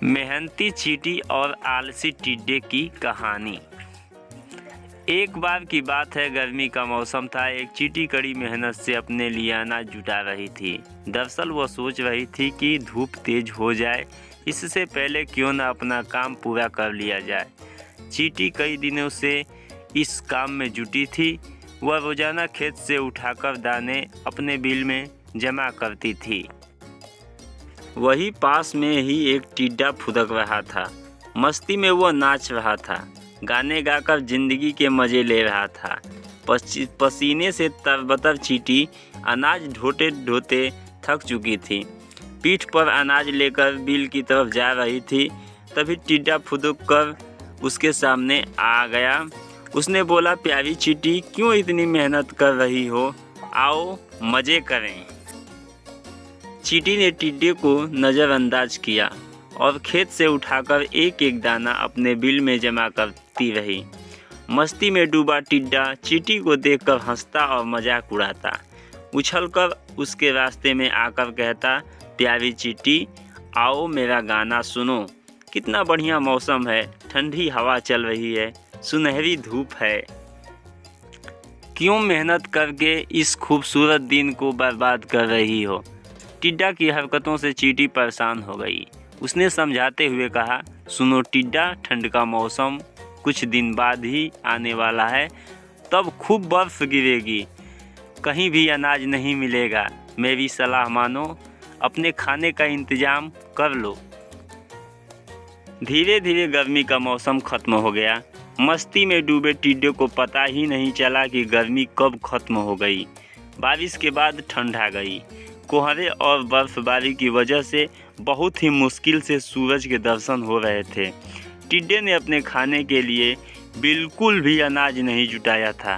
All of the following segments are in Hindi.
मेहनती चींटी और आलसी टिड्डे की कहानी। एक बार की बात है, गर्मी का मौसम था। एक चींटी कड़ी मेहनत से अपने लिए अनाज जुटा रही थी। दरअसल वह सोच रही थी कि धूप तेज हो जाए, इससे पहले क्यों न अपना काम पूरा कर लिया जाए। चींटी कई दिनों से इस काम में जुटी थी। वह रोजाना खेत से उठाकर दाने अपने बिल में जमा करती थी। वही पास में ही एक टिड्डा फुदक रहा था। मस्ती में वह नाच रहा था, गाने गाकर जिंदगी के मज़े ले रहा था। पसीने से तरबतर चींटी अनाज ढोते ढोते थक चुकी थी। पीठ पर अनाज लेकर बिल की तरफ जा रही थी। तभी टिड्डा फुदक कर उसके सामने आ गया। उसने बोला, प्यारी चींटी, क्यों इतनी मेहनत कर रही हो? आओ मज़े करें। चींटी ने टिड्डे को नज़रअंदाज किया और खेत से उठाकर एक एक दाना अपने बिल में जमा करती रही। मस्ती में डूबा टिड्डा चींटी को देखकर हंसता और मजाक उड़ाता। उछलकर उसके रास्ते में आकर कहता, प्यारी चींटी, आओ मेरा गाना सुनो। कितना बढ़िया मौसम है, ठंडी हवा चल रही है, सुनहरी धूप है। क्यों मेहनत करके इस खूबसूरत दिन को बर्बाद कर रही हो? टिड्डा की हरकतों से चींटी परेशान हो गई। उसने समझाते हुए कहा, सुनो टिड्डा, ठंड का मौसम कुछ दिन बाद ही आने वाला है। तब खूब बर्फ गिरेगी, कहीं भी अनाज नहीं मिलेगा। मेरी सलाह मानो, अपने खाने का इंतजाम कर लो। धीरे धीरे गर्मी का मौसम खत्म हो गया। मस्ती में डूबे टिड्डे को पता ही नहीं चला कि गर्मी कब खत्म हो गई। बारिश के बाद ठंड आ गई। कोहरे और बर्फबारी की वजह से बहुत ही मुश्किल से सूरज के दर्शन हो रहे थे। टिड्डे ने अपने खाने के लिए बिल्कुल भी अनाज नहीं जुटाया था।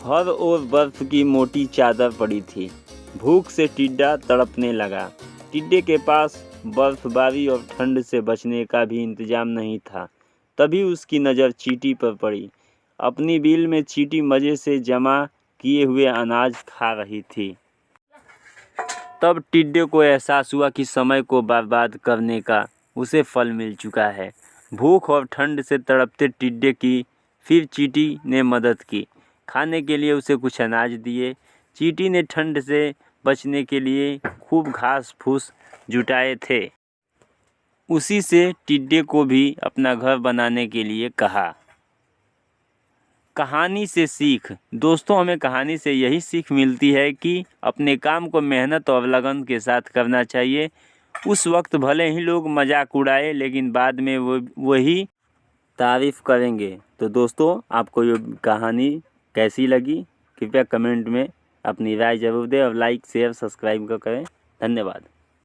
हर ओर बर्फ की मोटी चादर पड़ी थी। भूख से टिड्डा तड़पने लगा। टिड्डे के पास बर्फबारी और ठंड से बचने का भी इंतजाम नहीं था। तभी उसकी नज़र चींटी पर पड़ी। अपनी बिल में चींटी मज़े से जमा किए हुए अनाज खा रही थी। तब टिड्डे को एहसास हुआ कि समय को बर्बाद करने का उसे फल मिल चुका है। भूख और ठंड से तड़पते टिड्डे की फिर चींटी ने मदद की। खाने के लिए उसे कुछ अनाज दिए। चींटी ने ठंड से बचने के लिए खूब घास फूस जुटाए थे। उसी से टिड्डे को भी अपना घर बनाने के लिए कहा। कहानी से सीख। दोस्तों, हमें कहानी से यही सीख मिलती है कि अपने काम को मेहनत और लगन के साथ करना चाहिए। उस वक्त भले ही लोग मजाक उड़ाए, लेकिन बाद में वही तारीफ़ करेंगे। तो दोस्तों, आपको ये कहानी कैसी लगी? कृपया कमेंट में अपनी राय ज़रूर दें और लाइक शेयर सब्सक्राइब करें। धन्यवाद।